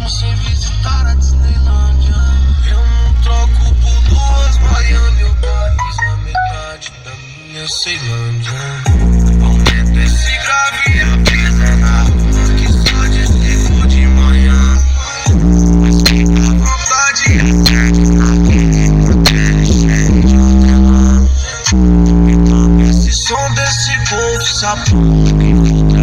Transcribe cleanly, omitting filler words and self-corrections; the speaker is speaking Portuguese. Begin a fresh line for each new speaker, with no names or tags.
ano sem visitar a Disneylândia. Eu não troco por duas Miami ou Paris na metade da minha Ceilândia. Aumenta esse grave e avisa na rua que só desligo de manhã. Mas fica à vontade, esse som desse povo sapão.